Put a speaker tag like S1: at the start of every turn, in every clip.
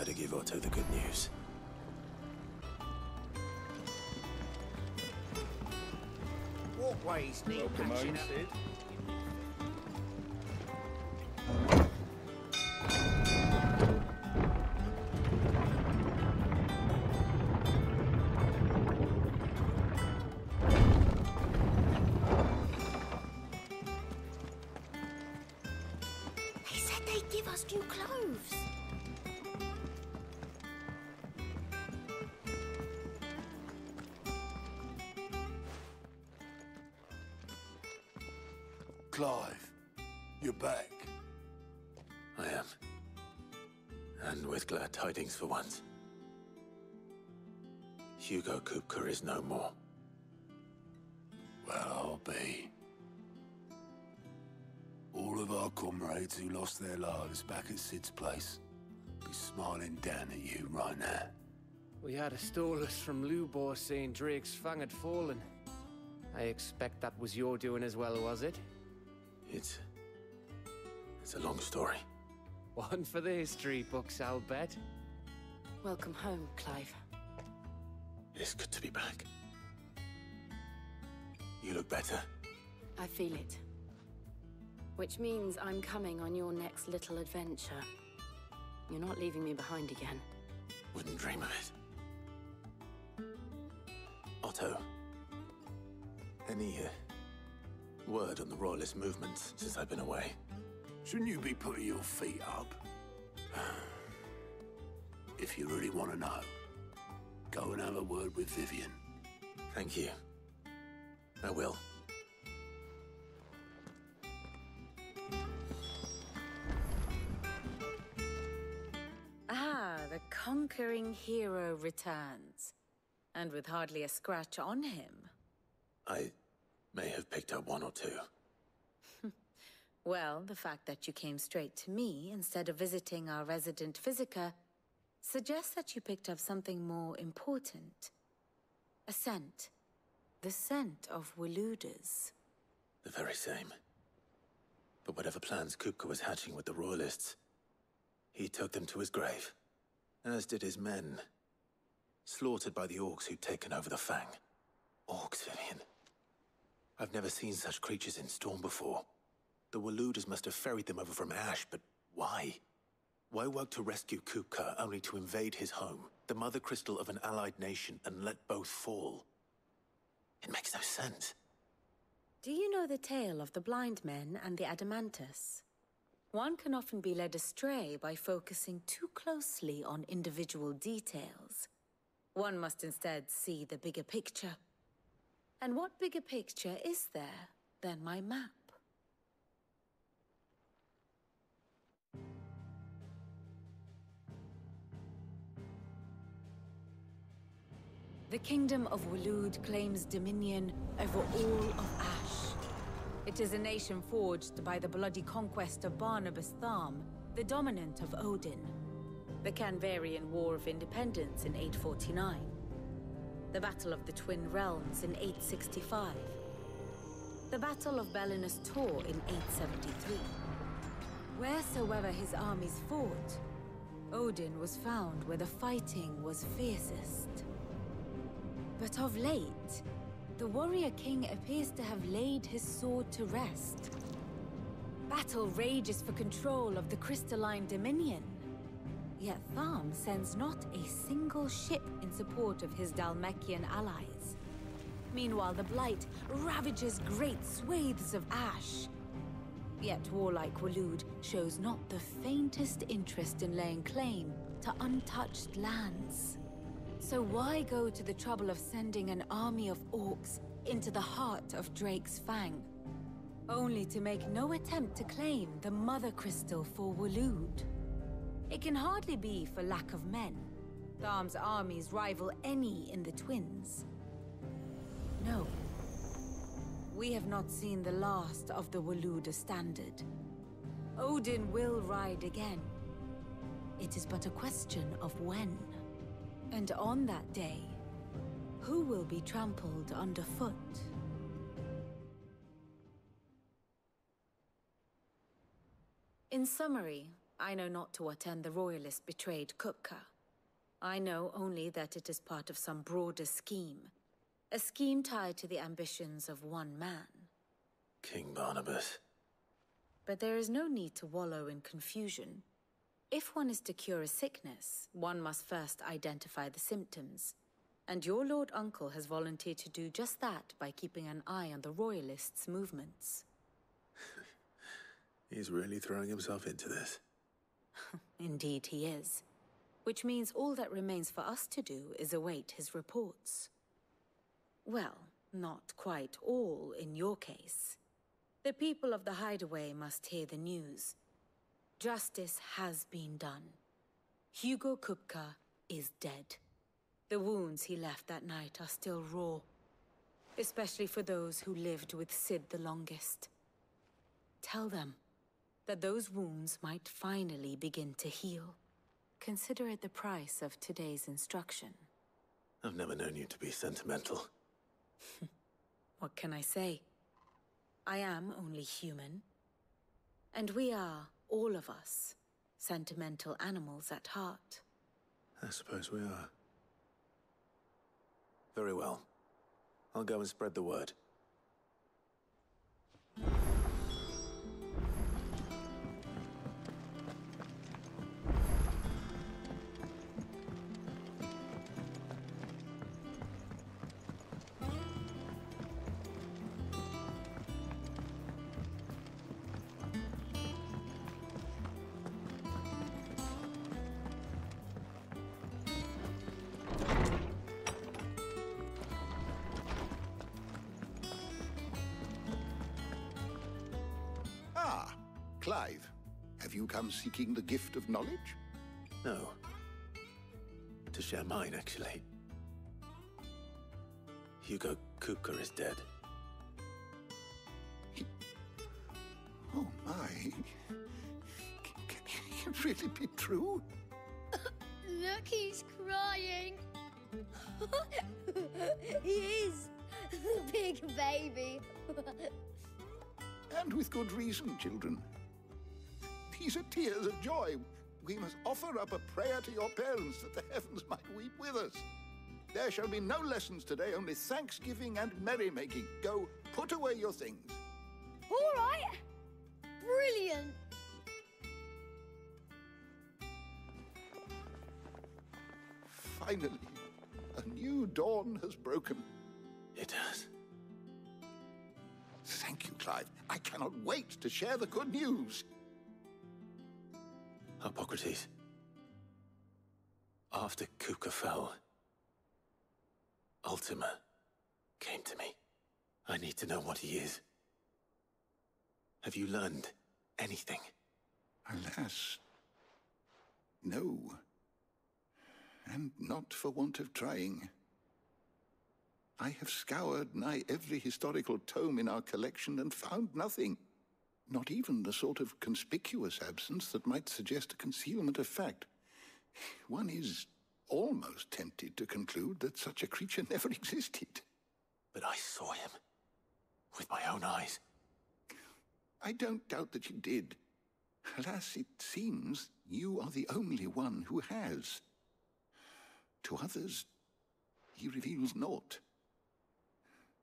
S1: better give Otto the good news.
S2: Walkways need patching up.
S3: Sid.
S4: They said they'd give us new clothes.
S5: Clive, you're back.
S1: I am. And with glad tidings for once. Hugo Kupka is no more.
S5: Well, I'll be. All of our comrades who lost their lives back at Sid's place be smiling down at you right now.
S6: We had a stolus from Lubor saying Drake's fang had fallen. I expect that was your doing as well, was it?
S1: It's a long story.
S6: One for the history books, I'll bet.
S4: Welcome home, Clive.
S1: It's good to be back. You look better.
S4: I feel it. Which means I'm coming on your next little adventure. You're not leaving me behind again.
S1: Wouldn't dream of it. Otto, any word on the Royalist movement since I've been away?
S5: Shouldn't you be putting your feet up? If you really want to know, go and have a word with Vivian.
S1: Thank you. I will.
S7: Ah, the conquering hero returns. And with hardly a scratch on him.
S1: I may have picked up one or two.
S7: Well, the fact that you came straight to me instead of visiting our resident physiker suggests that you picked up something more important. A scent. The scent of Waludas.
S1: The very same. But whatever plans Kupka was hatching with the Royalists, he took them to his grave. As did his men. Slaughtered by the orcs who'd taken over the Fang. Orcs, Vivian. I've never seen such creatures in Storm before. The Waludas must have ferried them over from Ash, but why? Why work to rescue Kupka only to invade his home, the mother crystal of an allied nation, and let both fall? It makes no sense.
S7: Do you know the tale of the blind men and the Adamantus? One can often be led astray by focusing too closely on individual details. One must instead see the bigger picture. And what bigger picture is there than my map? The Kingdom of Waloed claims dominion over all of Ash. It is a nation forged by the bloody conquest of Barnabas Tharm, the dominant of Odin. The Canvarian War of Independence in 849. The Battle of the Twin Realms in 865. The Battle of Belinus Tor in 873. Wheresoever his armies fought, Odin was found where the fighting was fiercest. But of late, the warrior king appears to have laid his sword to rest. Battle rages for control of the crystalline dominion. Yet Tharm sends not a single ship in support of his Dhalmekian allies. Meanwhile, the Blight ravages great swathes of Ash. Yet warlike Waloed shows not the faintest interest in laying claim to untouched lands. So why go to the trouble of sending an army of orcs into the heart of Drake's Fang, only to make no attempt to claim the Mother Crystal for Waloed? It can hardly be for lack of men. Tharm's armies rival any in the Twins. No. We have not seen the last of the Waluda standard. Odin will ride again. It is but a question of when. And on that day, who will be trampled underfoot? In summary, I know not to what end the Royalists betrayed Kupka. I know only that it is part of some broader scheme. A scheme tied to the ambitions of one man.
S1: King Barnabas.
S7: But there is no need to wallow in confusion. If one is to cure a sickness, one must first identify the symptoms. And your Lord Uncle has volunteered to do just that by keeping an eye on the Royalists' movements.
S1: He's really throwing himself into this.
S7: Indeed he is. Which means all that remains for us to do is await his reports. Well, not quite all in your case. The people of the Hideaway must hear the news. Justice has been done. Hugo Kupka is dead. The wounds he left that night are still raw, especially for those who lived with Sid the longest. Tell them that those wounds might finally begin to heal. Consider it the price of today's instruction.
S1: I've never known you to be sentimental.
S7: What can I say? I am only human. And we are, all of us, sentimental animals at heart.
S1: I suppose we are. Very well. I'll go and spread the word.
S2: Clive, have you come seeking the gift of knowledge?
S1: No. To share mine, actually. Hugo Kupka is dead.
S2: Oh my. Can it really be true?
S3: Look, he's crying. He is. The big baby.
S2: And with good reason, children. These are tears of joy. We must offer up a prayer to your parents that the heavens might weep with us. There shall be no lessons today, only thanksgiving and merrymaking. Go, put away your things.
S3: All right. Brilliant.
S2: Finally, a new dawn has broken.
S1: It has.
S2: Thank you, Clive. I cannot wait to share the good news.
S1: Hippocrates. After Kupka fell, Ultima came to me. I need to know what he is. Have you learned anything?
S2: Alas, no. And not for want of trying. I have scoured nigh every historical tome in our collection and found nothing. Not even the sort of conspicuous absence that might suggest a concealment of fact. One is almost tempted to conclude that such a creature never existed.
S1: But I saw him. With my own eyes.
S2: I don't doubt that you did. Alas, it seems you are the only one who has. To others, he reveals naught.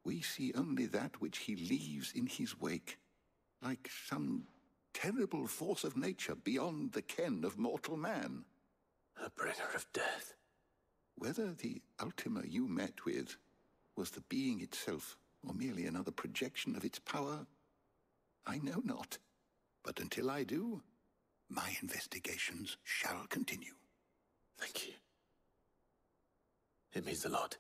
S2: We see only that which he leaves in his wake, like some terrible force of nature beyond the ken of mortal man.
S1: A bringer of death.
S2: Whether the Ultima you met with was the being itself, or merely another projection of its power, I know not. But until I do, my investigations shall continue.
S1: Thank you. It means a lot.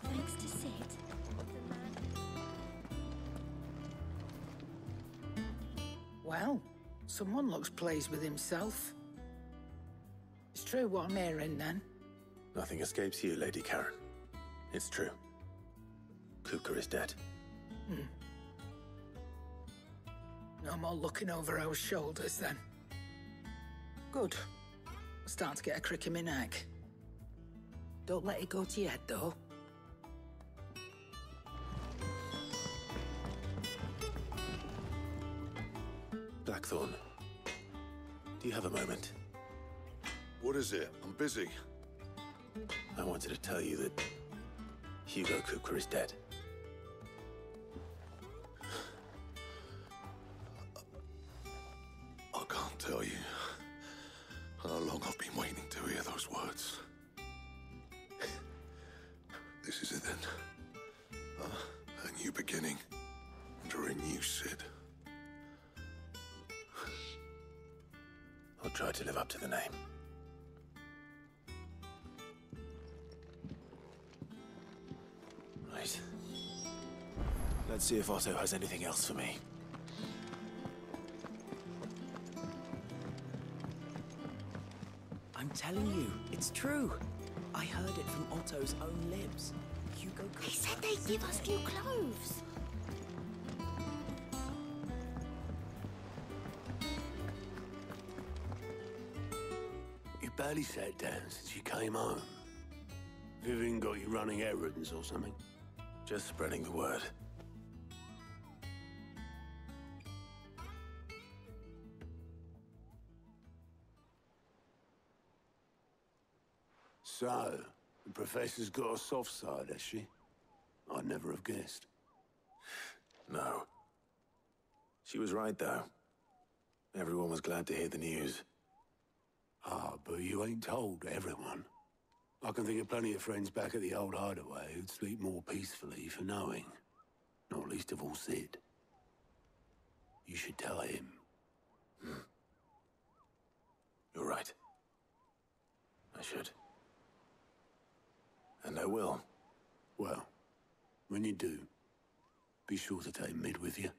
S3: Thanks to Sid.
S8: Well, someone looks pleased with himself. It's true what I'm hearing, then.
S1: Nothing escapes you, Lady Karen. It's true. Kupka is dead.
S8: No more looking over our shoulders, then. Good. I Starting to get a crick in my neck. Don't let it go to your head, though.
S1: Blackthorn, do you have a moment?
S9: What is it? I'm busy.
S1: I wanted to tell you that Hugo Kupka is dead.
S9: I can't tell you how long I've been waiting to hear those words. This is it then. A new beginning under a new Sid.
S1: I'll try to live up to the name. Right. Let's see if Otto has anything else for me.
S10: I'm telling you, it's true. I heard it from Otto's own lips. Hugo
S3: They said they'd give us new clothes.
S5: You barely sat down since you came home. Vivian got you running errands or something?
S1: Just spreading the word.
S5: So, the Professor's got a soft side, has she? I'd never have guessed.
S1: No. She was right, though. Everyone was glad to hear the news.
S5: Ah, but you ain't told everyone. I can think of plenty of friends back at the old hideaway who'd sleep more peacefully for knowing. Not least of all Sid. You should tell him.
S1: You're right. I should. And I will.
S5: Well, when you do, be sure to take Mid with you.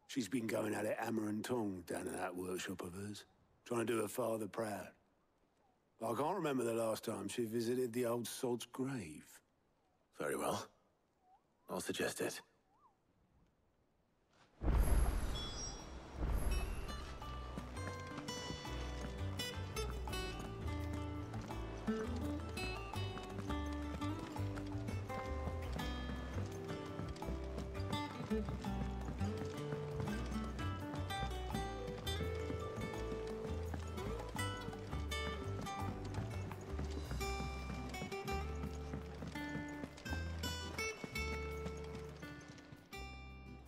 S5: She's been going at it hammer and tongs down at that workshop of hers, trying to do her father proud. I can't remember the last time she visited the old sod's grave.
S1: Very well. I'll suggest it.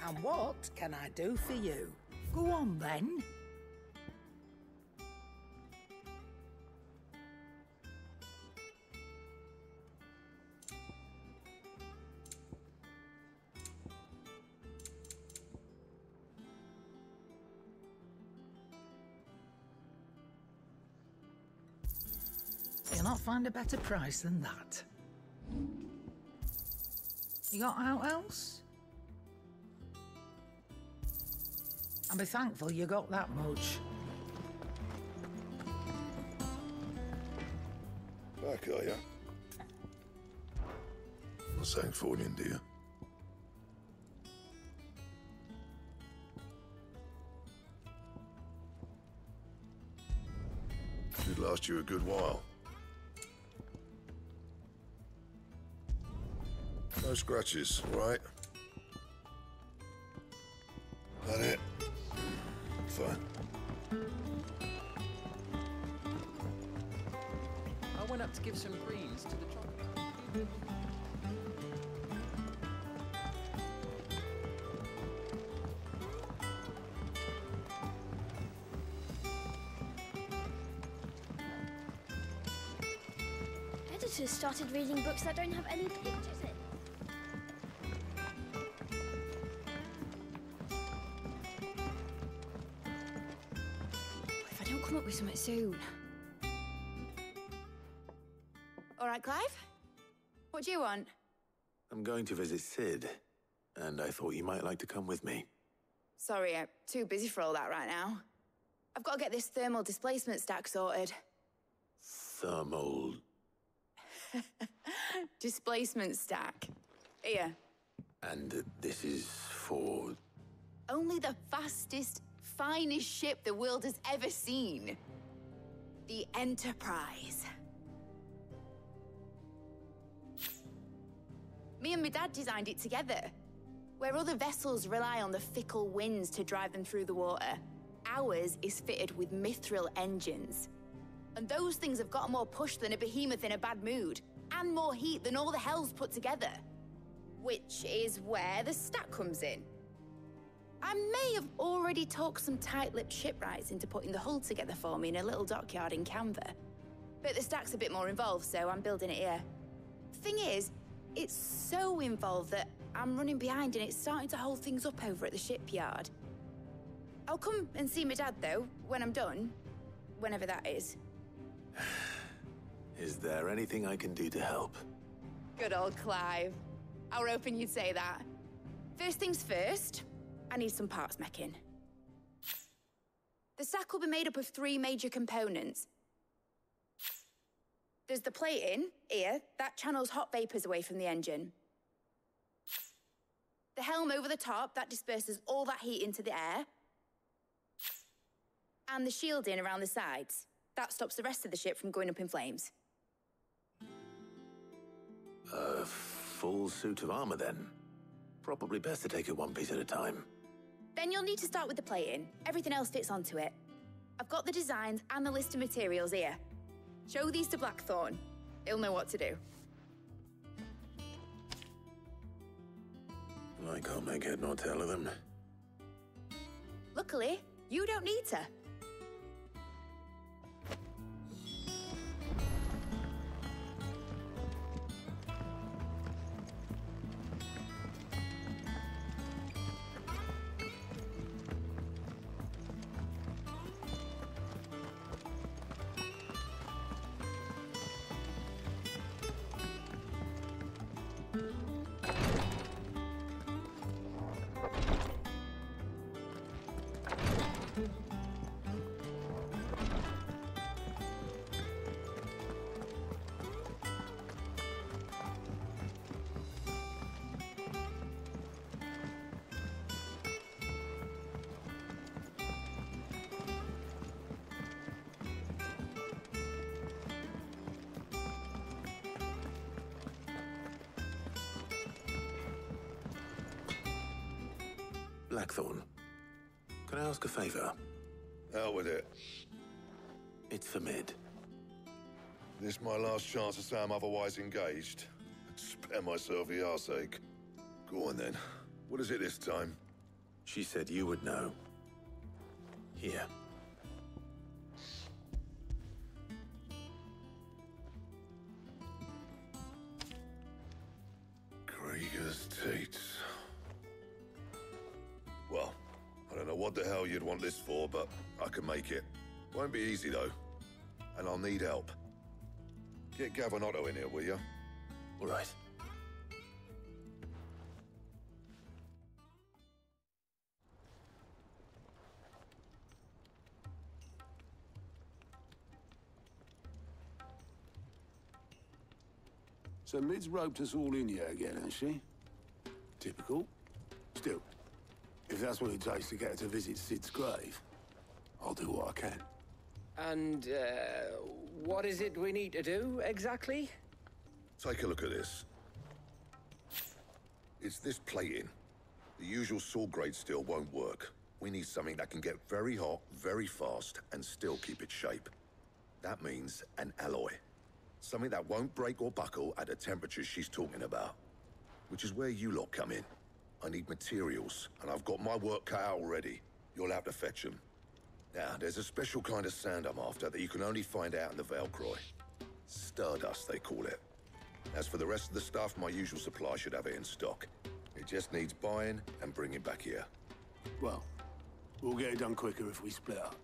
S8: And what can I do for you? Go on, then. You'll not find a better price than that. You got out else? And be thankful you got that much.
S9: Back, are ya? Not saying falling, do you? Should last you a good while. No scratches, all right? That it? Fine.
S11: I went up to give some greens to the chocolate.
S3: Editors started reading books that don't have any pictures in.
S12: If I don't come up with something soon. All right, Clive? What do you want?
S1: I'm going to visit Sid, and I thought you might like to come with me.
S12: Sorry, I'm too busy for all that right now. I've got to get this thermal displacement stack sorted.
S1: Thermal...
S12: Displacement stack. Here.
S1: And this is for...
S12: Only the fastest, finest ship the world has ever seen. The Enterprise. Me and my dad designed it together. Where other vessels rely on the fickle winds to drive them through the water, ours is fitted with mithril engines. And those things have got more push than a behemoth in a bad mood, and more heat than all the hells put together. Which is where the stack comes in. I may have already talked some tight-lipped shipwrights into putting the hull together for me in a little dockyard in Canva. But the stack's a bit more involved, so I'm building it here. Thing is, it's so involved that I'm running behind and it's starting to hold things up over at the shipyard. I'll come and see my dad, though, when I'm done. Whenever that is.
S1: Is there anything I can do to help?
S12: Good old Clive. I were hoping you'd say that. First things first, I need some parts meching. The stack will be made up of 3 major components. There's the plating, here, that channels hot vapors away from the engine. The helm over the top, that disperses all that heat into the air. And the shielding around the sides. That stops the rest of the ship from going up in flames.
S1: A full suit of armor, then. Probably best to take it one piece at a time.
S12: Then you'll need to start with the plating. Everything else fits onto it. I've got the designs and the list of materials here. Show these to Blackthorn. He'll know what to do.
S1: I can't make head nor tail of them.
S12: Luckily, you don't need to.
S1: Blackthorn, can I ask a favor?
S9: Out with it.
S1: It's for Mid.
S9: This my last chance to say I'm otherwise engaged. Spare myself the arseache. Go on then. What is it this time?
S1: She said you would know. Here.
S9: Krieger's Tates. Well, I don't know what the hell you'd want this for, but I can make it. Won't be easy, though. And I'll need help. Get Gavin Otto in here, will you?
S1: All right.
S5: So Mid's roped us all in here again, hasn't she? Typical. Still, if that's what it takes to get her to visit Sid's grave, I'll do what I can.
S6: And, what is it we need to do, exactly?
S9: Take a look at this. It's this plating. The usual saw-grade steel won't work. We need something that can get very hot, very fast, and still keep its shape. That means an alloy. Something that won't break or buckle at the temperatures she's talking about. Which is where you lot come in. I need materials, and I've got my work cut out already. You'll have to fetch them. Now, there's a special kind of sand I'm after that you can only find out in the Valcroy. Stardust, they call it. As for the rest of the stuff, my usual supply should have it in stock. It just needs buying and bringing back here.
S5: Well, we'll get it done quicker if we split up.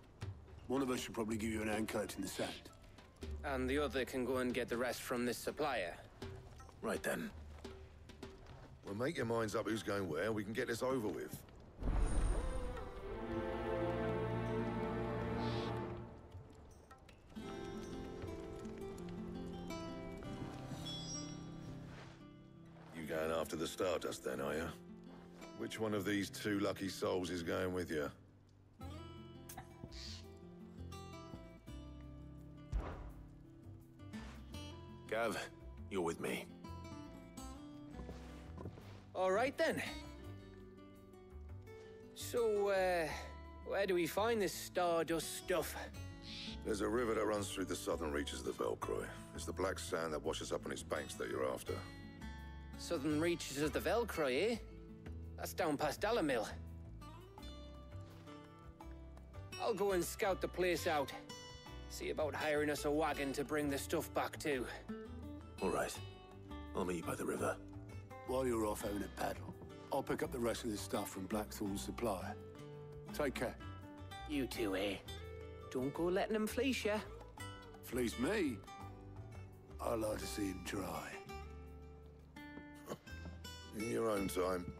S5: One of us should probably give you an hand coat in the sand.
S6: And the other can go and get the rest from this supplier.
S1: Right then.
S9: Well, make your minds up who's going where, we can get this over with. You going after the Stardust then, are you? Which one of these 2 lucky souls is going with you?
S1: Gav, you're with me.
S6: All right, then. So, where do we find this Stardust stuff?
S9: There's a river that runs through the southern reaches of the Velcroy. It's the black sand that washes up on its banks that you're after.
S6: Southern reaches of the Velcroy, eh? That's down past Dalamil. I'll go and scout the place out. See about hiring us a wagon to bring the stuff back to.
S1: All right. I'll meet you by the river.
S5: While you're off having a paddle, I'll pick up the rest of this stuff from Blackthorn's supplier. Take care.
S6: You two, eh? Don't go letting them fleece ya.
S5: Fleece me? I like to see him try.
S9: In your own time.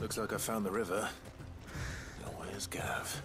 S1: Looks like I found the river. Now where's Gav?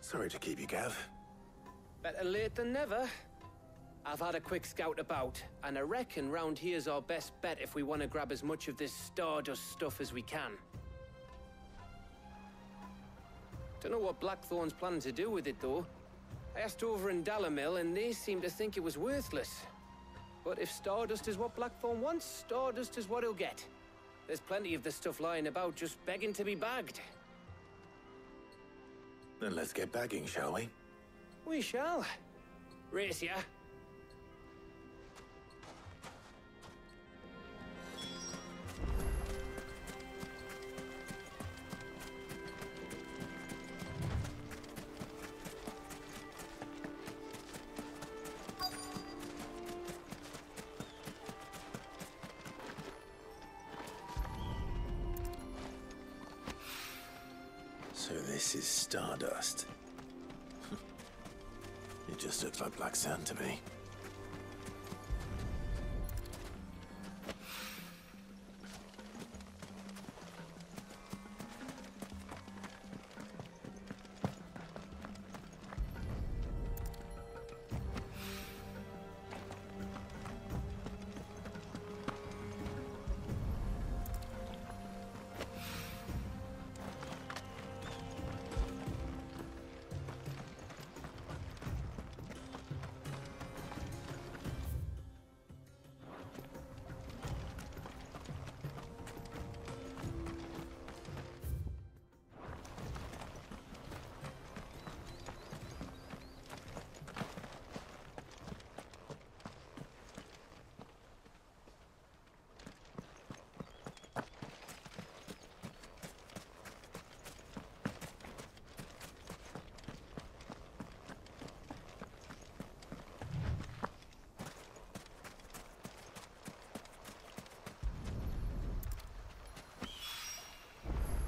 S1: Sorry to keep you, Gav.
S6: Better late than never. I've had a quick scout about, and I reckon round here's our best bet if we want to grab as much of this Stardust stuff as we can. Don't know what Blackthorn's planning to do with it, though. I asked over in Dalamil, and they seem to think it was worthless. But if Stardust is what Blackthorn wants, Stardust is what he'll get. There's plenty of this stuff lying about, just begging to be bagged.
S1: Then let's get bagging, shall we?
S6: We shall. Race ya.
S1: So this is Stardust. It just looks like black sand to me.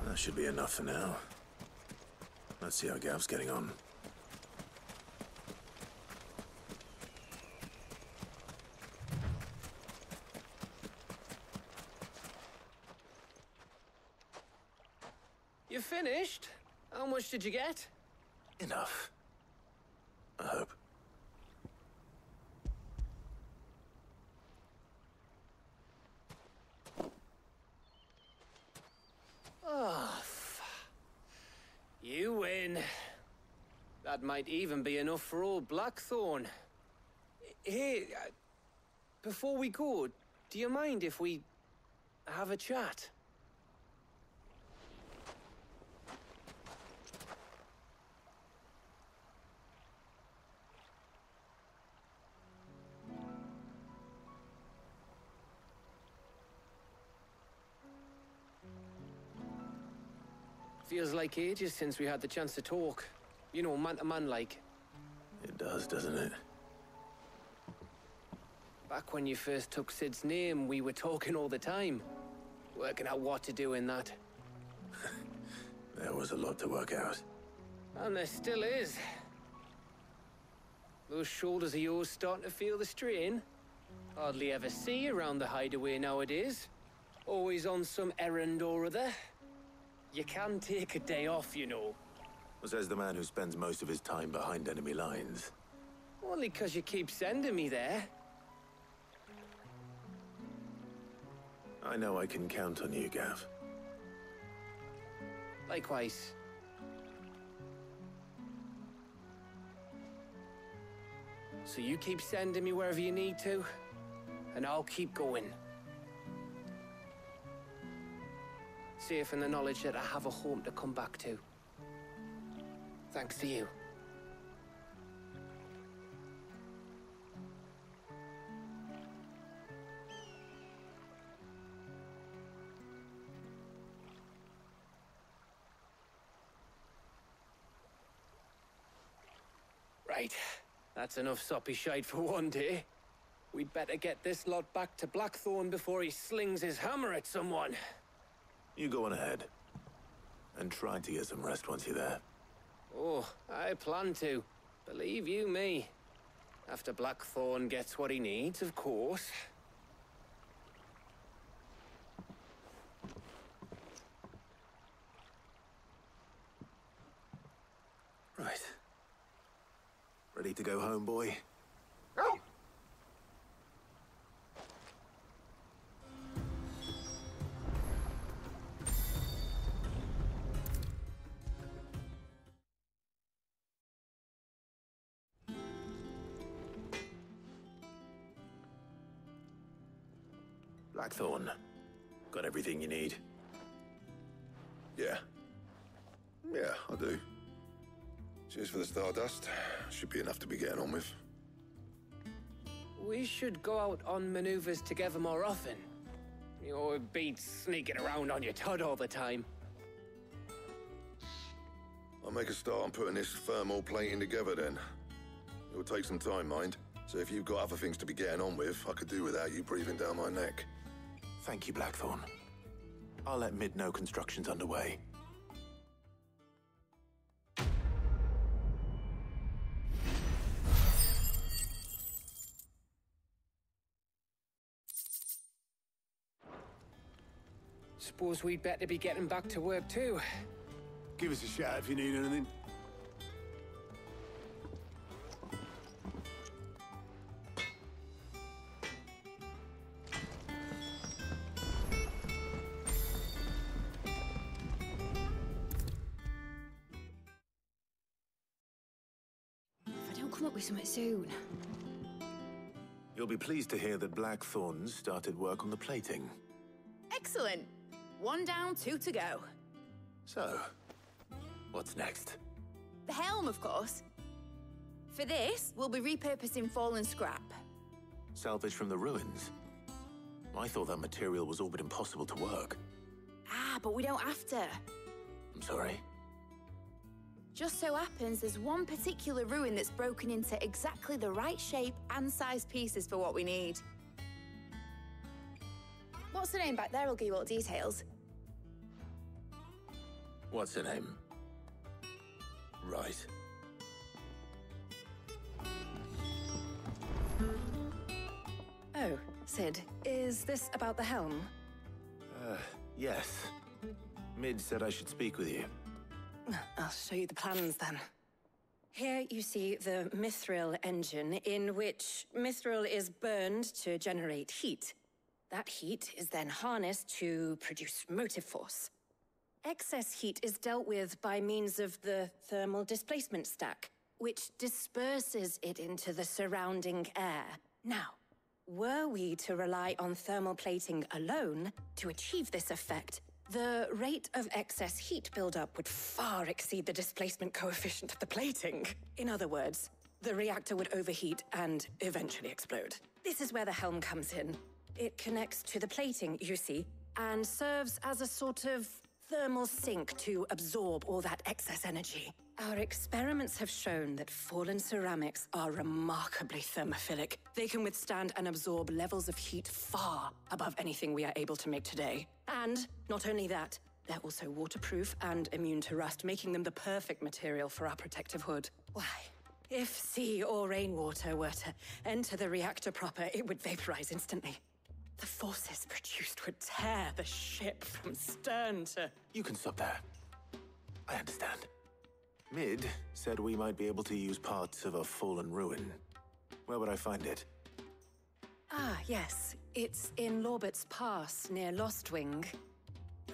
S1: That should be enough for now. Let's see how Gav's getting on.
S6: You finished? How much did you get?
S1: Enough. I hope.
S6: Oh, you win. That might even be enough for old Blackthorn. Hey, before we go, do you mind if we have a chat? Feels like ages since we had the chance to talk. You know, man to man like.
S1: It does, doesn't it?
S6: Back when you first took Sid's name, we were talking all the time. Working out what to do in that.
S1: There was a lot to work out.
S6: And there still is. Those shoulders of yours starting to feel the strain. Hardly ever see you around the hideaway nowadays. Always on some errand or other. You can take a day off, you know.
S1: Says the man who spends most of his time behind enemy lines.
S6: Only 'cause you keep sending me there.
S1: I know I can count on you, Gav.
S6: Likewise. So you keep sending me wherever you need to, and I'll keep going. Safe in the knowledge that I have a home to come back to. Thanks to you. Right. That's enough soppy shite for one day. We'd better get this lot back to Blackthorn before he slings his hammer at someone.
S1: You go on ahead. And try to get some rest once you're there.
S6: Oh, I plan to. Believe you me. After Blackthorn gets what he needs, of course.
S1: Right. Ready to go home, boy? Blackthorn, got everything you need?
S9: Yeah. Yeah, I do. Cheers for the Stardust. Should be enough to be getting on with.
S6: We should go out on maneuvers together more often. You know, it beats sneaking around on your Todd all the time.
S9: I'll make a start on putting this thermal plating together then. It'll take some time, mind. So if you've got other things to be getting on with, I could do without you breathing down my neck.
S1: Thank you, Blackthorn. I'll let Mid know construction's underway.
S6: Suppose we'd better be getting back to work too.
S5: Give us a shout if you need anything.
S3: If I don't come up with something soon.
S1: You'll be pleased to hear that Blackthorn started work on the plating.
S12: Excellent. 1 down, 2 to go.
S1: So, what's next?
S12: The helm, of course. For this, we'll be repurposing fallen scrap.
S1: Salvage from the ruins? I thought that material was all but impossible to work.
S12: Ah, but we don't have to.
S1: I'm sorry.
S12: Just so happens there's one particular ruin that's broken into exactly the right shape and size pieces for what we need. What's the name back there? I'll give you all the details.
S1: What's her name? Right.
S4: Oh, Sid, is this about the helm?
S1: Yes. Mid said I should speak with you.
S4: I'll show you the plans then. Here you see the mithril engine, in which mithril is burned to generate heat. That heat is then harnessed to produce motive force. Excess heat is dealt with by means of the thermal displacement stack, which disperses it into the surrounding air. Now, were we to rely on thermal plating alone to achieve this effect, the rate of excess heat buildup would far exceed the displacement coefficient of the plating. In other words, the reactor would overheat and eventually explode. This is where the helm comes in. It connects to the plating, you see, and serves as a sort of thermal sink to absorb all that excess energy. Our experiments have shown that fallen ceramics are remarkably thermophilic. They can withstand and absorb levels of heat far above anything we are able to make today. And not only that, they're also waterproof and immune to rust, making them the perfect material for our protective hood. Why, if sea or rainwater were to enter the reactor proper, it would vaporize instantly. The forces produced would tear the ship from stern to...
S1: You can stop there. I understand. Mid said we might be able to use parts of a fallen ruin. Where would I find it?
S4: Ah, yes. It's in Lorbert's Pass, near Lostwing.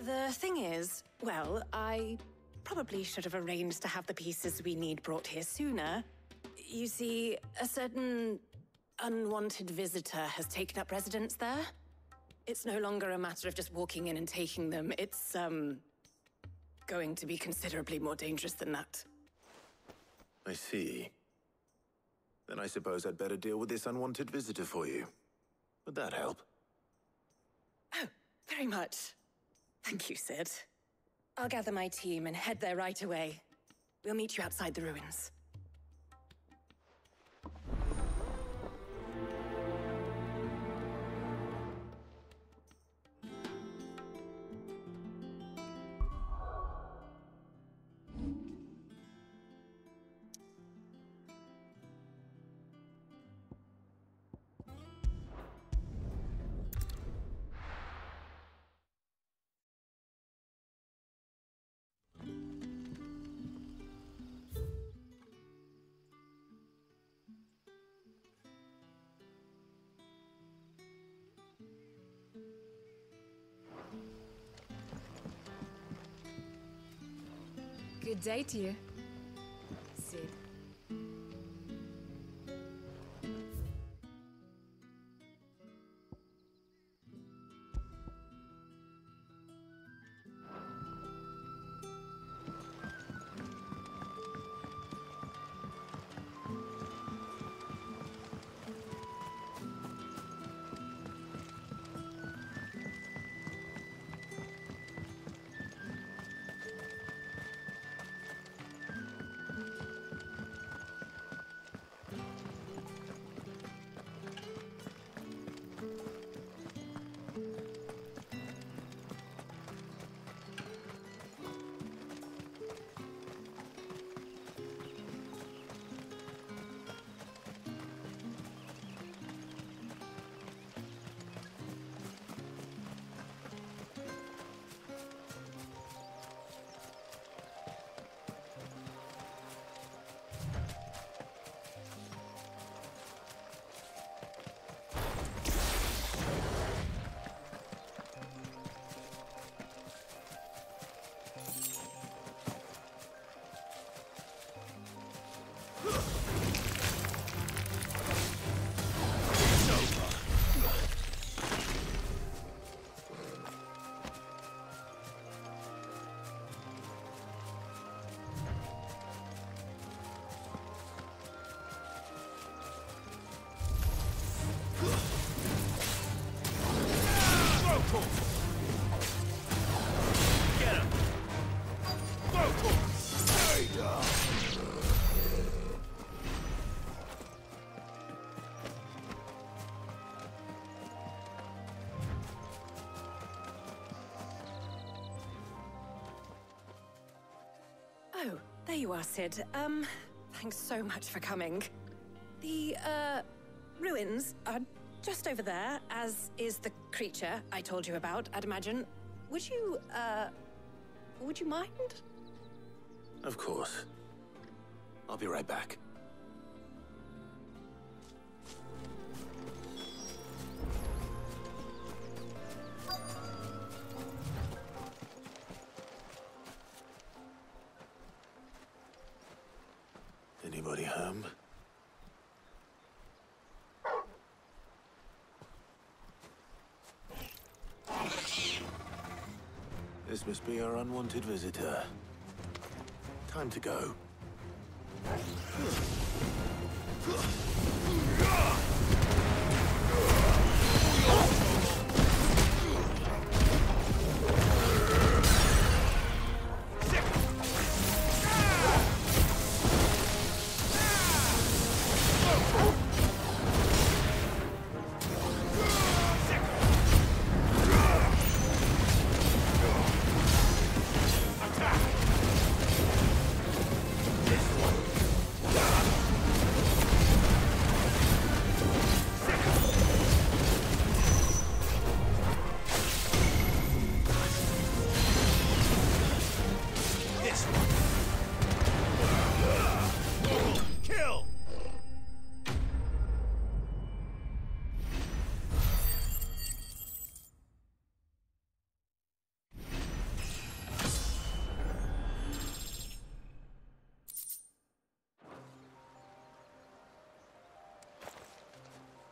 S4: The thing is, well, I probably should have arranged to have the pieces we need brought here sooner. You see, a certain unwanted visitor has taken up residence there. It's no longer a matter of just walking in and taking them. It's, going to be considerably more dangerous than that.
S1: I see. Then I suppose I'd better deal with this unwanted visitor for you. Would that help?
S4: Oh, very much. Thank you, Sid. I'll gather my team and head there right away. We'll meet you outside the ruins.
S7: Good day to you, Sid.
S4: Oh, There you are, Sid. Thanks so much for coming. The, ruins are just over there, as is the creature I told you about, I'd imagine. Would you mind?
S1: Of course. I'll be right back. Anybody home? This must be our unwanted visitor. Time to go.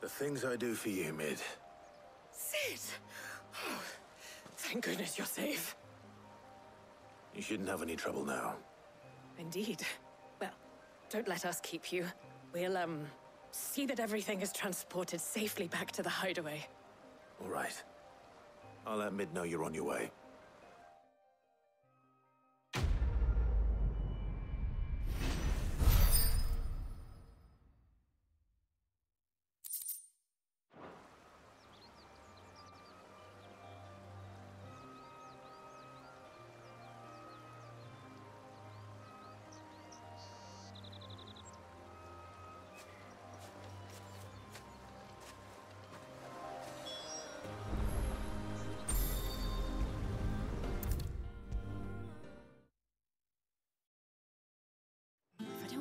S1: The things I do for you, Mid.
S4: Sid! Oh, thank goodness you're safe.
S1: You shouldn't have any trouble now.
S4: Indeed. Well, don't let us keep you. We'll, see that everything is transported safely back to the hideaway.
S1: All right. I'll let Mid know you're on your way.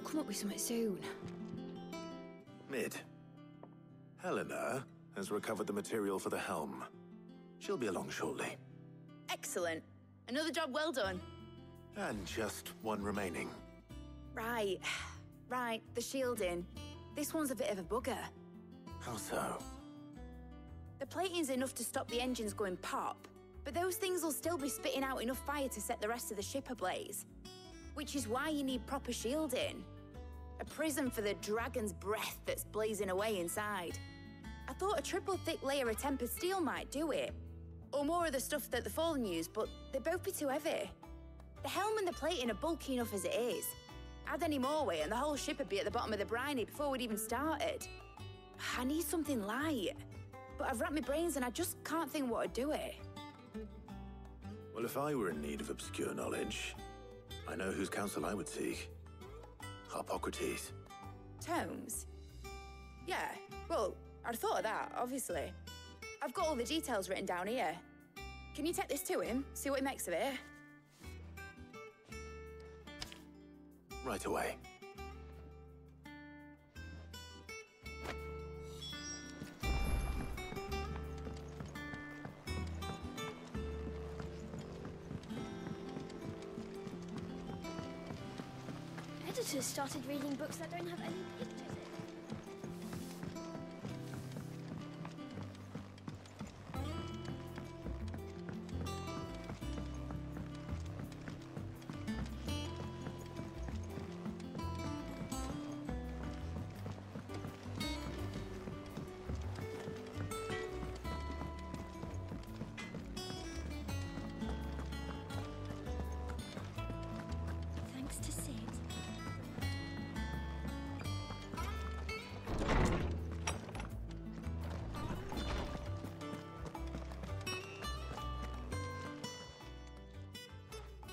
S3: Come up with something soon.
S1: Mid. Helena has recovered the material for the helm. She'll be along shortly.
S12: Excellent. Another job well done.
S1: And just one remaining.
S12: Right. Right, the shielding. This one's a bit of a bugger.
S1: How so?
S12: The plating's enough to stop the engines going pop, but those things will still be spitting out enough fire to set the rest of the ship ablaze. Which is why you need proper shielding. A prison for the dragon's breath that's blazing away inside. I thought a triple thick layer of tempered steel might do it. Or more of the stuff that the Fallen use, but they'd both be too heavy. The helm and the plating are bulky enough as it is. Add any more weight and the whole ship would be at the bottom of the briny before we'd even started. I need something light. But I've racked my brains and I just can't think what would do it.
S1: Well, if I were in need of obscure knowledge, I know whose counsel I would seek. Hippocrates.
S12: Tomes? Yeah, well, I'd thought of that, obviously. I've got all the details written down here. Can you take this to him, see what he makes of it?
S1: Right away.
S3: Editors started reading books that don't have any pictures in. Thanks to Sid.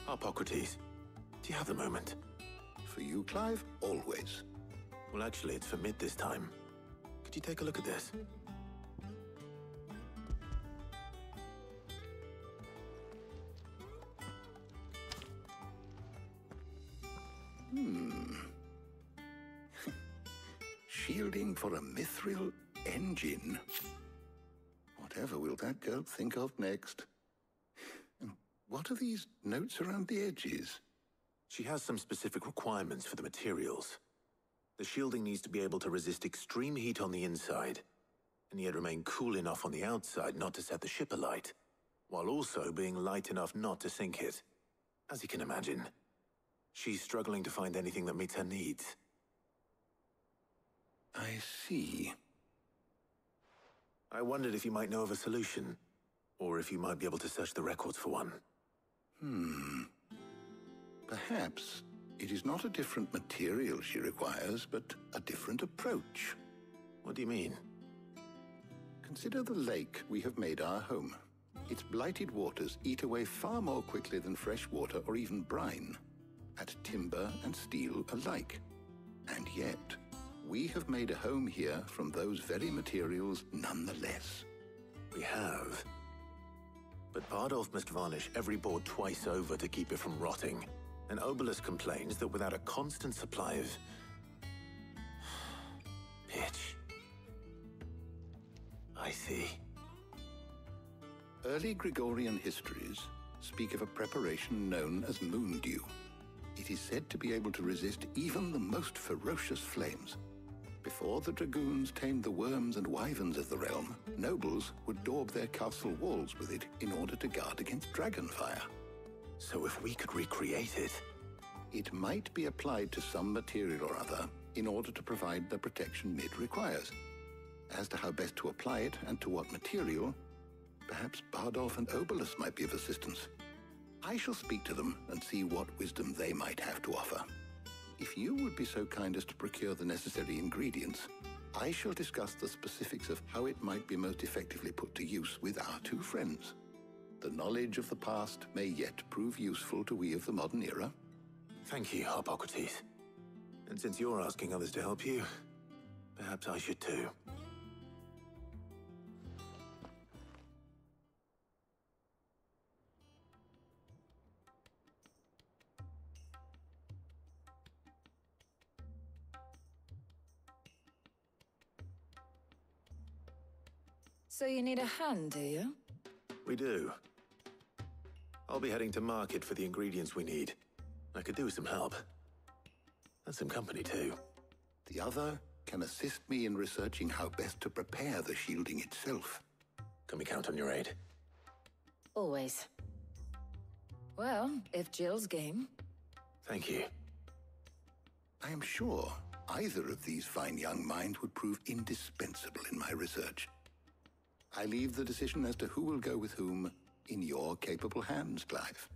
S1: Hippocrates, do you have the moment?
S2: For you, Clive, always.
S1: Well, actually, it's for mid this time. Could you take a look at this?
S2: Shielding for a mithril engine. Whatever will that girl think of next? And what are these notes around the edges?
S1: She has some specific requirements for the materials. The shielding needs to be able to resist extreme heat on the inside, and yet remain cool enough on the outside not to set the ship alight, while also being light enough not to sink it. As you can imagine, she's struggling to find anything that meets her needs.
S2: I see.
S1: I wondered if you might know of a solution, or if you might be able to search the records for one.
S2: Perhaps it is not a different material she requires, but a different approach.
S1: What do you mean?
S2: Consider the lake we have made our home. Its blighted waters eat away far more quickly than fresh water or even brine, at timber and steel alike. And yet, we have made a home here from those very materials nonetheless.
S1: We have. But Bardolph must varnish every board twice over to keep it from rotting. And Obelus complains that without a constant supply of pitch. I see.
S2: Early Gregorian histories speak of a preparation known as moondew. It is said to be able to resist even the most ferocious flames. Before the dragoons tamed the worms and wyverns of the realm, nobles would daub their castle walls with it in order to guard against dragonfire.
S1: So if we could recreate it...
S2: It might be applied to some material or other in order to provide the protection Mid requires. As to how best to apply it and to what material, perhaps Bardolph and Obelus might be of assistance. I shall speak to them and see what wisdom they might have to offer. If you would be so kind as to procure the necessary ingredients, I shall discuss the specifics of how it might be most effectively put to use with our two friends. The knowledge of the past may yet prove useful to we of the modern era.
S1: Thank you, Hippocrates. And since you're asking others to help you, perhaps I should too.
S13: So you need a hand, do you?
S1: We do. I'll be heading to market for the ingredients we need. I could do with some help. And some company, too.
S2: The other can assist me in researching how best to prepare the shielding itself.
S1: Can we count on your aid?
S13: Always. Well, if Jill's game.
S1: Thank you.
S2: I am sure either of these fine young minds would prove indispensable in my research. I leave the decision as to who will go with whom in your capable hands, Clive.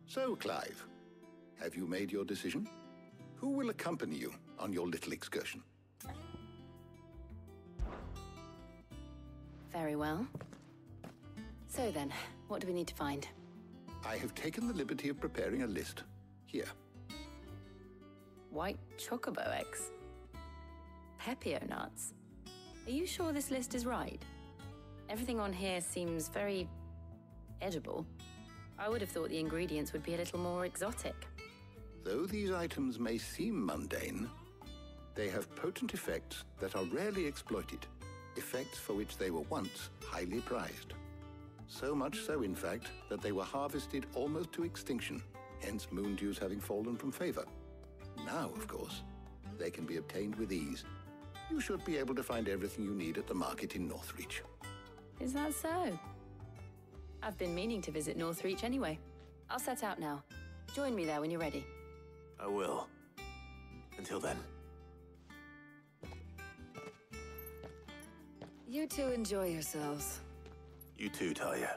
S2: So, Clive, have you made your decision? Who will accompany you on your little excursion?
S4: Very well. So then, what do we need to find?
S2: I have taken the liberty of preparing a list. Here.
S4: White chocobo eggs. Pepio nuts. Are you sure this list is right? Everything on here seems very edible. I would have thought the ingredients would be a little more exotic.
S2: Though these items may seem mundane, they have potent effects that are rarely exploited, effects for which they were once highly prized. So much so, in fact, that they were harvested almost to extinction, hence moondews having fallen from favor. Now, of course, they can be obtained with ease. You should be able to find everything you need at the market in Northreach.
S4: Is that so? I've been meaning to visit Northreach anyway. I'll set out now. Join me there when you're ready.
S1: I will. Until then.
S13: You two enjoy yourselves.
S1: You too, Talia.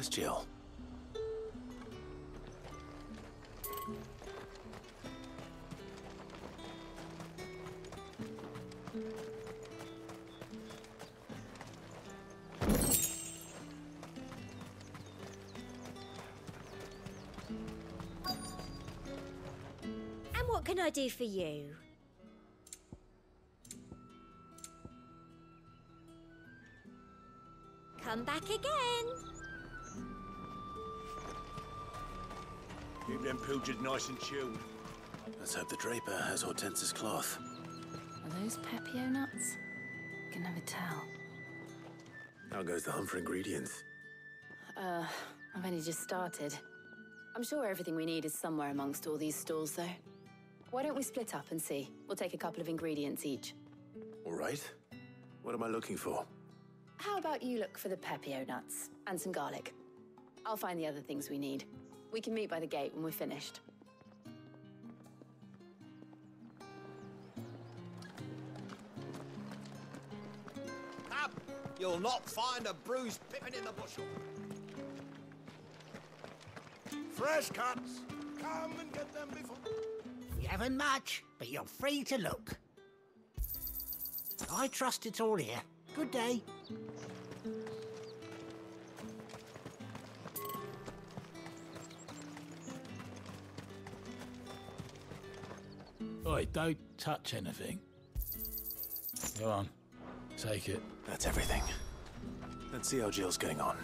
S1: Where's Jill?
S14: And what can I do for you? Come back again.
S5: Keep them pilchards nice and chilled.
S1: Let's hope the Draper has Hortense's cloth.
S4: Are those Pepio nuts? Can never tell.
S1: How goes the hunt for ingredients?
S4: I've only just started. I'm sure everything we need is somewhere amongst all these stalls, though. Why don't we split up and see? We'll take a couple of ingredients each.
S1: All right. What am I looking for?
S4: How about you look for the Pepio nuts and some garlic? I'll find the other things we need. We can meet by the gate when we're finished.
S15: Up! You'll not find a bruised pippin in the bushel.
S16: Fresh cuts. Come and get them before.
S17: You haven't much, but you're free to look. I trust it's all here. Good day.
S18: Oi, don't touch anything. Go on, take it.
S1: That's everything. Let's see how Jill's getting on.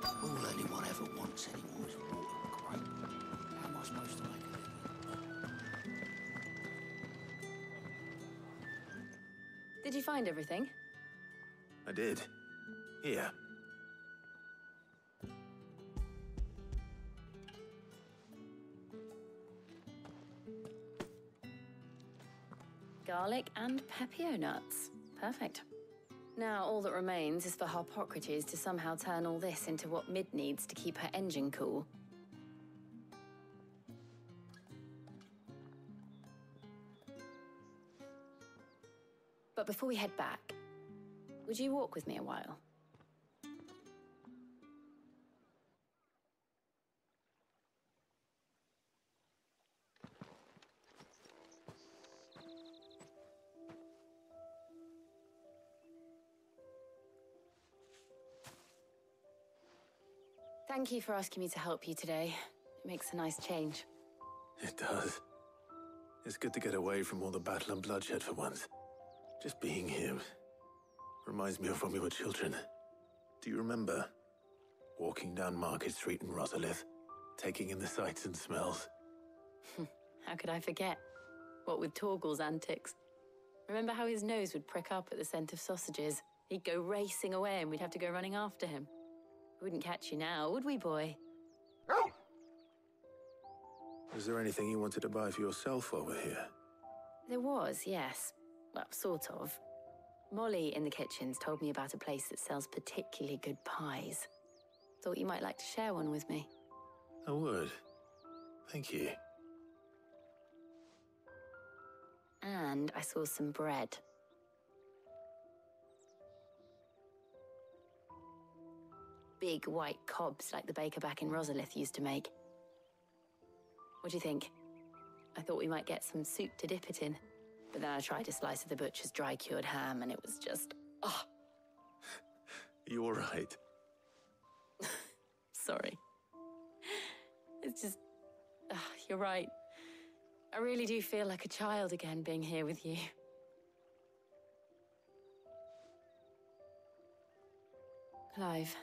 S17: All anyone ever wants anymore is water. Great. How am I supposed to make a living?
S4: Did you find everything?
S1: I did. Here.
S4: Garlic and Pepio nuts. Perfect. Now all that remains is for Harpocrates to somehow turn all this into what Mid needs to keep her engine cool. But before we head back, would you walk with me a while? Thank you for asking me to help you today. It makes a nice change.
S1: It does. It's good to get away from all the battle and bloodshed for once. Just being here reminds me of when we were children. Do you remember? Walking down Market Street in Rosalith, taking in the sights and smells.
S4: How could I forget? What with Torgal's antics. Remember how his nose would prick up at the scent of sausages? He'd go racing away and we'd have to go running after him. We wouldn't catch you now, would we, boy?
S1: Was there anything you wanted to buy for yourself while we're here?
S4: There was, yes. Well, sort of. Molly in the kitchens told me about a place that sells particularly good pies. Thought you might like to share one with me.
S1: I would. Thank you.
S4: And I saw some bread. Big white cobs like the baker back in Rosalith used to make. What do you think? I thought we might get some soup to dip it in. But then I tried a slice of the butcher's dry-cured ham and it was just... oh.
S1: You all right?
S4: Sorry. It's just... you're right. I really do feel like a child again being here with you. Clive.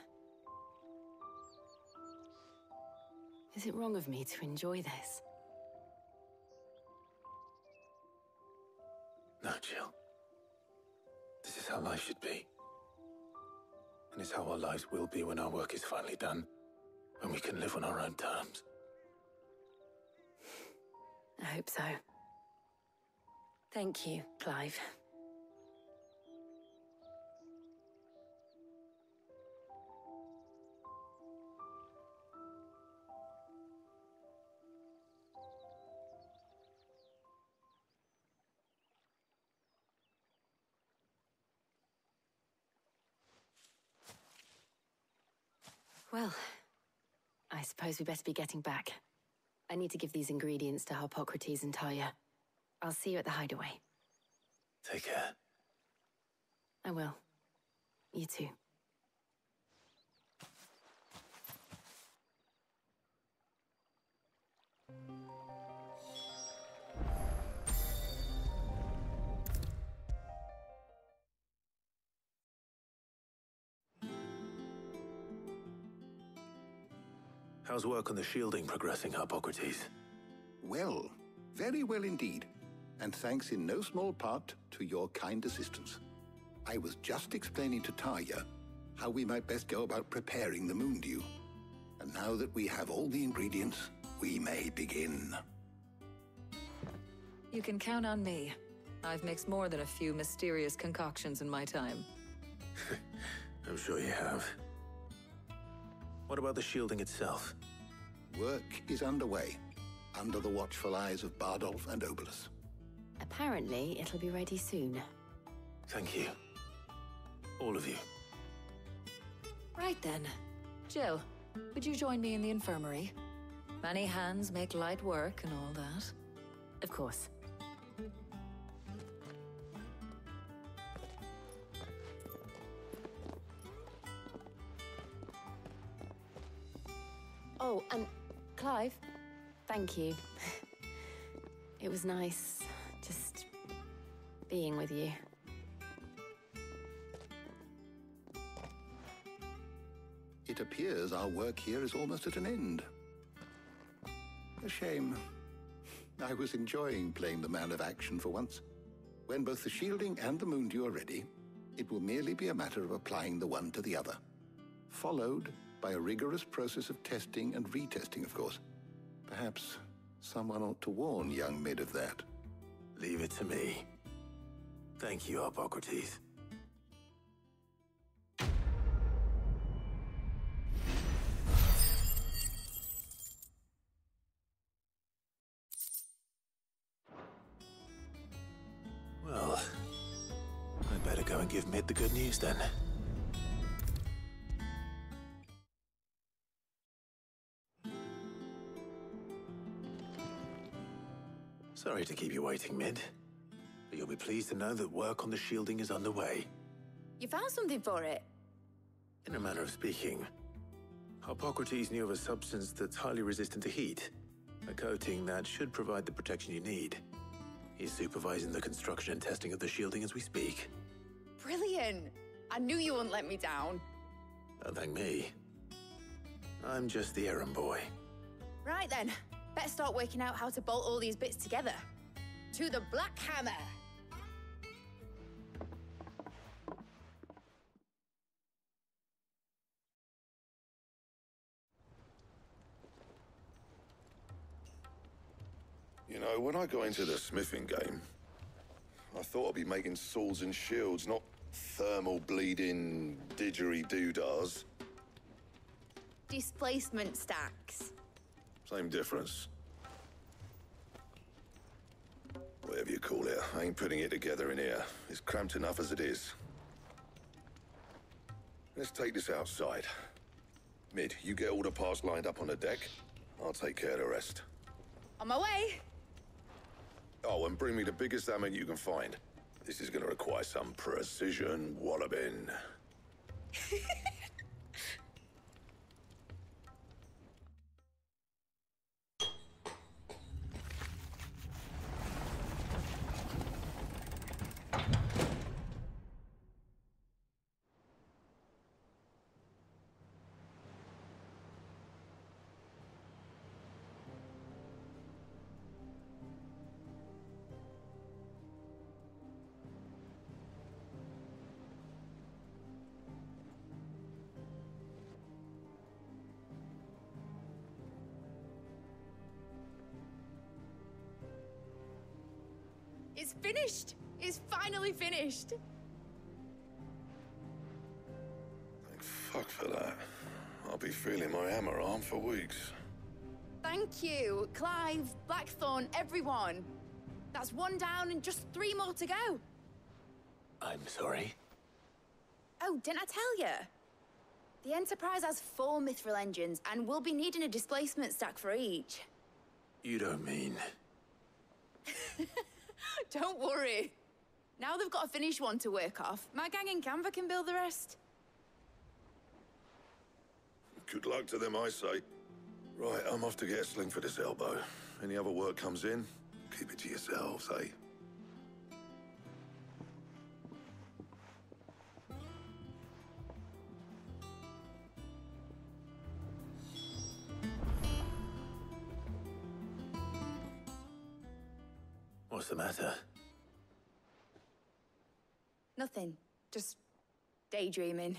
S4: Is it wrong of me to enjoy this?
S1: No, Jill. This is how life should be. And it's how our lives will be when our work is finally done. When we can live on our own terms.
S4: I hope so. Thank you, Clive. Well, I suppose we better be getting back. I need to give these ingredients to Harpocrates and Talia. I'll see you at the hideaway.
S1: Take care.
S4: I will. You too.
S1: How's work on the shielding progressing, Harpocrates?
S2: Well, very well indeed. And thanks in no small part to your kind assistance. I was just explaining to Talia how we might best go about preparing the moon dew. And now that we have all the ingredients, we may begin.
S13: You can count on me. I've mixed more than a few mysterious concoctions in my time.
S1: I'm sure you have. What about the shielding itself?
S2: Work is underway, under the watchful eyes of Bardolph and Obolus.
S4: Apparently, it'll be ready soon.
S1: Thank you. All of you.
S13: Right then. Jill, would you join me in the infirmary? Many hands make light work and all that.
S4: Of course. Oh, and Clive, thank you. It was nice just being with you.
S2: It appears our work here is almost at an end. A shame. I was enjoying playing the man of action for once. When both the shielding and the moon dew are ready, it will merely be a matter of applying the one to the other. Followed by a rigorous process of testing and retesting, of course. Perhaps someone ought to warn young Mid of that.
S1: Leave it to me. Thank you, Harpocrates. Well, I'd better go and give Mid the good news then. Sorry to keep you waiting, Mid. But you'll be pleased to know that work on the shielding is underway.
S12: You found something for it?
S1: In a manner of speaking, Harpocrates knew of a substance that's highly resistant to heat. A coating that should provide the protection you need. He's supervising the construction and testing of the shielding as we speak.
S12: Brilliant! I knew you wouldn't let me down.
S1: Don't thank me. I'm just the errand boy.
S12: Right then, better start working out how to bolt all these bits together. To the Black Hammer!
S9: You know, when I got into the smithing game, I thought I'd be making swords and shields, not thermal bleeding didgeridoo-dahs.
S12: Displacement stacks.
S9: Same difference. Whatever you call it, I ain't putting it together in here. It's cramped enough as it is. Let's take this outside. Mid, you get all the parts lined up on the deck. I'll take care of the rest.
S12: On my way!
S9: Oh, and bring me the biggest hammer you can find. This is gonna require some precision walloping.
S12: It's finished! It's finally finished!
S9: Thank fuck for that. I'll be feeling my hammer arm for weeks.
S12: Thank you, Clive, Blackthorn, everyone. That's one down and just 3 more to go.
S1: I'm sorry.
S12: Oh, didn't I tell you? The Enterprise has 4 mithril engines, and we'll be needing a displacement stack for each.
S1: You don't mean...
S12: Don't worry. Now they've got a finished one to work off. My gang in Canva can build the rest.
S9: Good luck to them, I say. Right, I'm off to get a sling for this elbow. Any other work comes in, keep it to yourselves, eh?
S1: What's the matter?
S12: Nothing. Just daydreaming.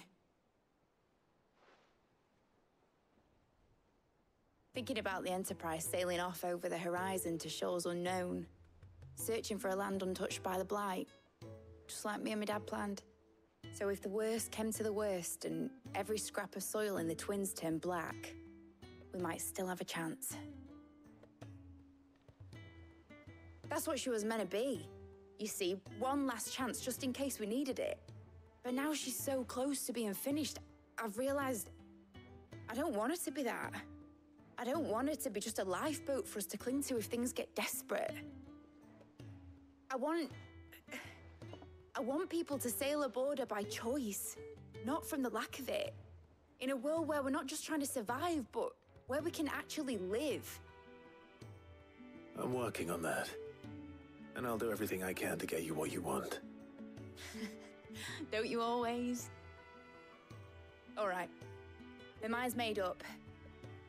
S12: Thinking about the Enterprise sailing off over the horizon to shores unknown. Searching for a land untouched by the Blight. Just like me and my dad planned. So if the worst came to the worst and every scrap of soil in the Twins turned black, we might still have a chance. That's what she was meant to be. You see, one last chance just in case we needed it. But now she's so close to being finished, I've realized I don't want her to be that. I don't want her to be just a lifeboat for us to cling to if things get desperate. I want people to sail aboard her by choice, not from the lack of it. In a world where we're not just trying to survive, but where we can actually live.
S1: I'm working on that. And I'll do everything I can to get you what you want.
S12: Don't you always? All right. My mind's made up.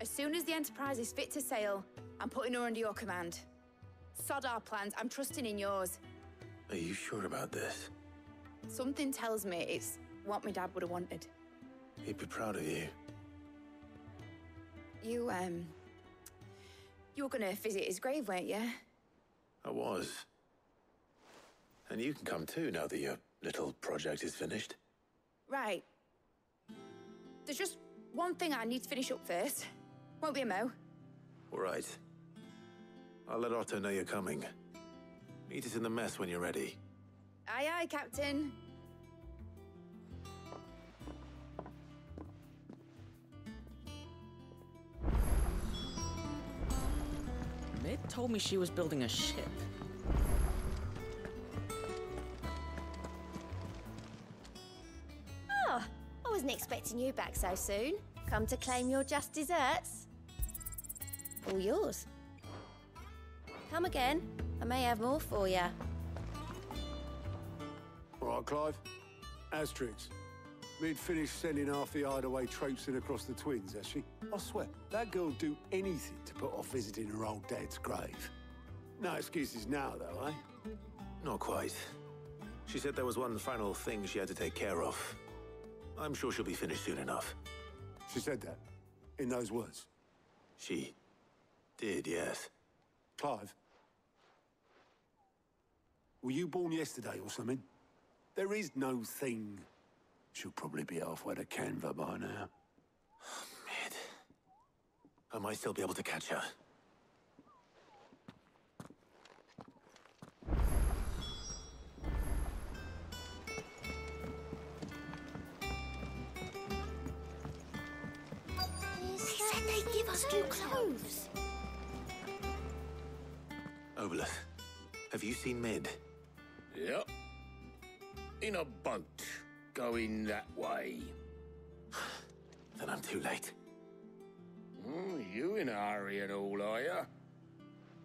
S12: As soon as the Enterprise is fit to sail, I'm putting her under your command. Sod our plans, I'm trusting in yours.
S1: Are you sure about this?
S12: Something tells me it's what my dad would have wanted.
S1: He'd be proud of you.
S12: You were gonna visit his grave, weren't you?
S1: I was. And you can come too now that your little project is finished.
S12: Right. There's just one thing I need to finish up first. Won't be a mo.
S1: All right. I'll let Otto know you're coming. Meet us in the mess when you're ready.
S12: Aye, aye, Captain.
S10: Mid told me she was building a ship.
S14: Oh, I wasn't expecting you back so soon. Come to claim your just desserts? All yours. Come again. I may have more for you.
S5: All right, Clive. Asterix. Mid finished sending half the hideaway traipsing across the Twins, has she? I swear, that girl'd do anything to put off visiting her old dad's grave. No excuses now, though, eh?
S1: Not quite. She said there was one final thing she had to take care of. I'm sure she'll be finished soon enough.
S5: She said that? In those words?
S1: She did, yes.
S5: Clive? Were you born yesterday or something? There is no thing. She'll probably be halfway to Canva by now.
S1: Mid. I might still be able to catch her.
S14: They said they'd give us new clothes.
S1: Obolus, have you seen Mid?
S16: Yep. In a boat, going that way.
S1: Then I'm too late.
S16: You in a hurry and all, are you?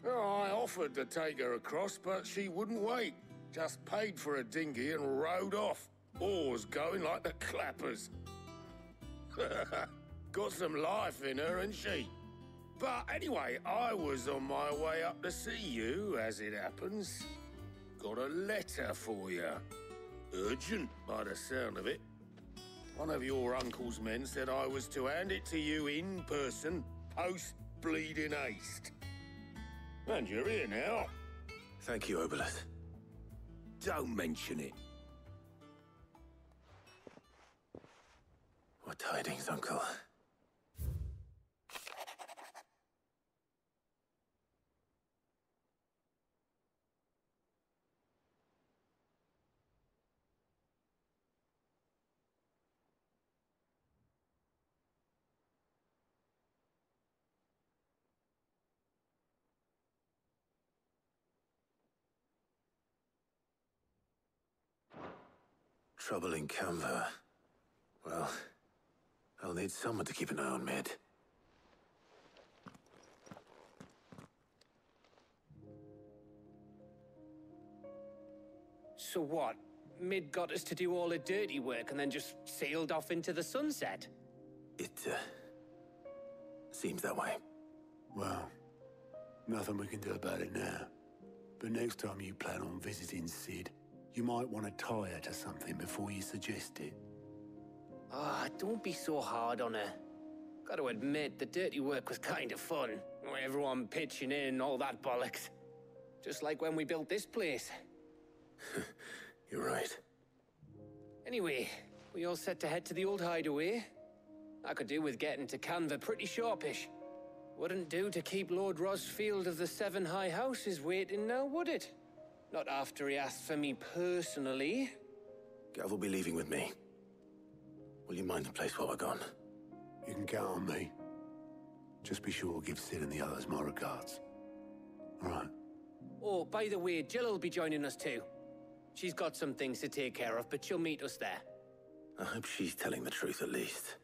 S16: Oh, I offered to take her across, but she wouldn't wait. Just paid for a dinghy and rowed off. Oars going like the clappers. Got some life in her, ain't she? But anyway, I was on my way up to see you, as it happens. Got a letter for you. Urgent, by the sound of it. One of your uncle's men said I was to hand it to you in person, post-bleeding haste. And you're here now.
S1: Thank you, Obolus.
S16: Don't mention it.
S1: What tidings, Uncle? trouble in Canva, well, I'll need someone to keep an eye on Mid.
S6: So what? Mid got us to do all the dirty work and then just sailed off into the sunset?
S1: It, seems that way.
S5: Well, nothing we can do about it now. But next time you plan on visiting Sid, you might want to tie her to something before you suggest it.
S6: Ah, don't be so hard on her. Gotta admit, the dirty work was kind of fun. Everyone pitching in, all that bollocks. Just like when we built this place.
S1: You're right.
S6: Anyway, we all set to head to the old hideaway. I could do with getting to Canva pretty sharpish. Wouldn't do to keep Lord Rosfield of the Seven High Houses waiting now, would it? Not after he asked for me personally.
S1: Gav will be leaving with me. Will you mind the place while we're gone?
S5: You can count on me. Just be sure to give Sid and the others my regards. All right.
S6: Oh, by the way, Jill will be joining us too. She's got some things to take care of, but she'll meet us there.
S1: I hope she's telling the truth at least.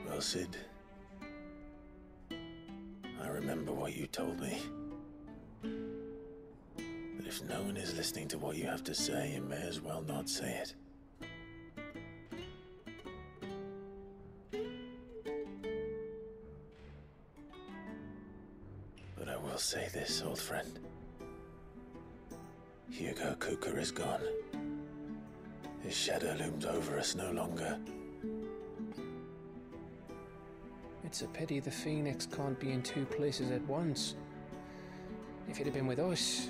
S1: Well, Sid, I remember what you told me. But if no one is listening to what you have to say, you may as well not say it. But I will say this, old friend. Hugo Kuka is gone. His shadow looms over us no longer.
S6: It's a pity the Phoenix can't be in two places at once. If he'd have been with us,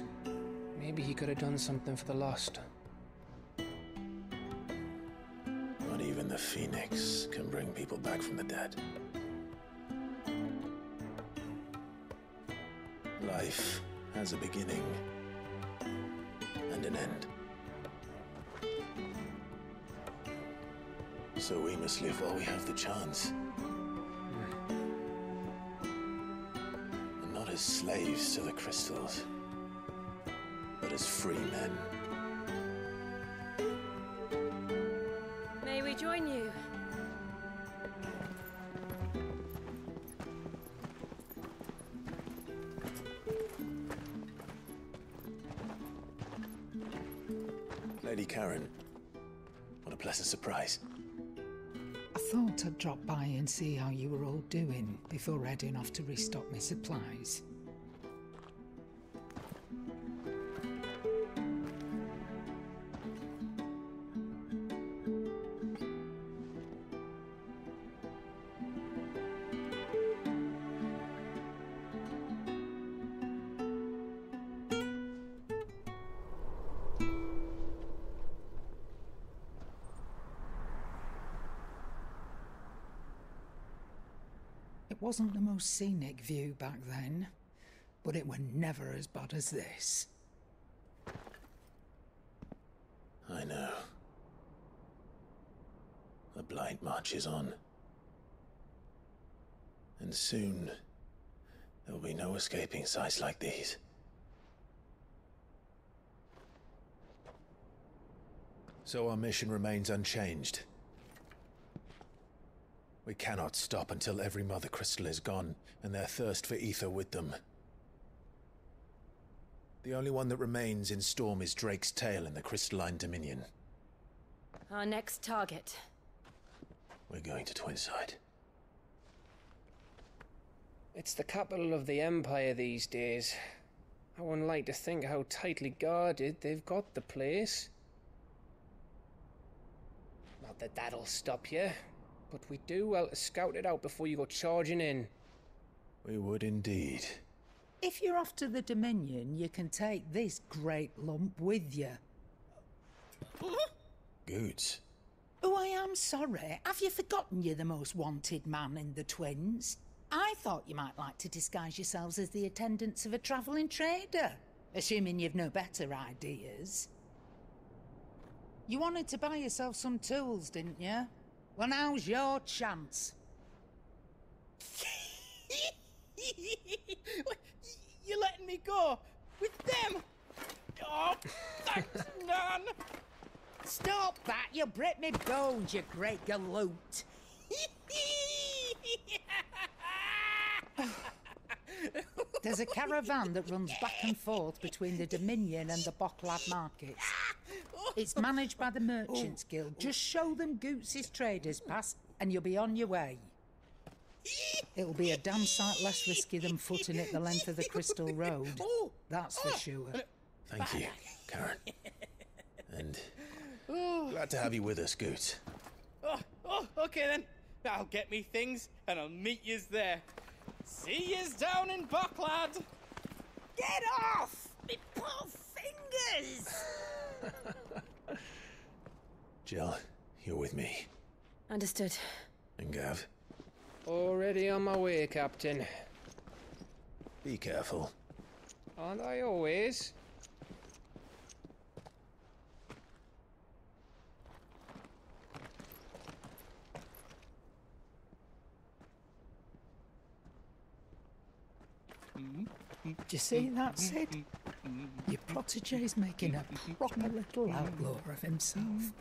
S6: maybe he could have done something for the lost.
S1: Not even the Phoenix can bring people back from the dead. Life has a beginning and an end. So we must live while we have the chance. And not as slaves to the crystals, but as free men.
S3: May we join you?
S1: Lady Karen, what a pleasant surprise.
S8: I thought I'd drop by and see how you were all doing before heading off to restock my supplies. It wasn't the most scenic view back then, but it were never as bad as this.
S1: I know. The Blight marches on. And soon, there will be no escaping sights like these. So our mission remains unchanged. We cannot stop until every Mother Crystal is gone, and their thirst for ether with them. The only one that remains in Storm is Drake's tail in the Crystalline Dominion.
S3: Our next target.
S1: We're going to Twinside.
S6: It's the capital of the Empire these days. I wouldn't like to think how tightly guarded they've got the place. Not that that'll stop you, but we do well to scout it out before you go charging in.
S1: We would indeed.
S8: If you're off to the Dominion, you can take this great lump with you.
S1: Goods.
S8: Oh, I am sorry. Have you forgotten you're the most wanted man in the Twins? I thought you might like to disguise yourselves as the attendants of a travelling trader, assuming you've no better ideas. You wanted to buy yourself some tools, didn't you? Well, now's your chance.
S19: You're letting me go with them? Oh, thanks, Nan.
S8: Stop that! You'll break me bones, you great galoot. There's a caravan that runs back and forth between the Dominion and the Bocklad markets. It's managed by the Merchants Guild. Just show them Goots' traders pass and you'll be on your way. It'll be a damn sight less risky than footing it the length of the Crystal Road. That's for sure.
S1: Thank you, Karen. And glad to have you with us, Goots.
S19: Okay then. I'll get me things and I'll meet yous there. See yous down in Bocklad.
S8: Get off! Me poor fingers!
S1: Jill, you're with me.
S3: Understood.
S1: And Gav?
S6: Already on my way, Captain.
S1: Be careful.
S6: Aren't I always?
S8: Do you see that, Sid? Your protege's making a proper little outlaw of himself.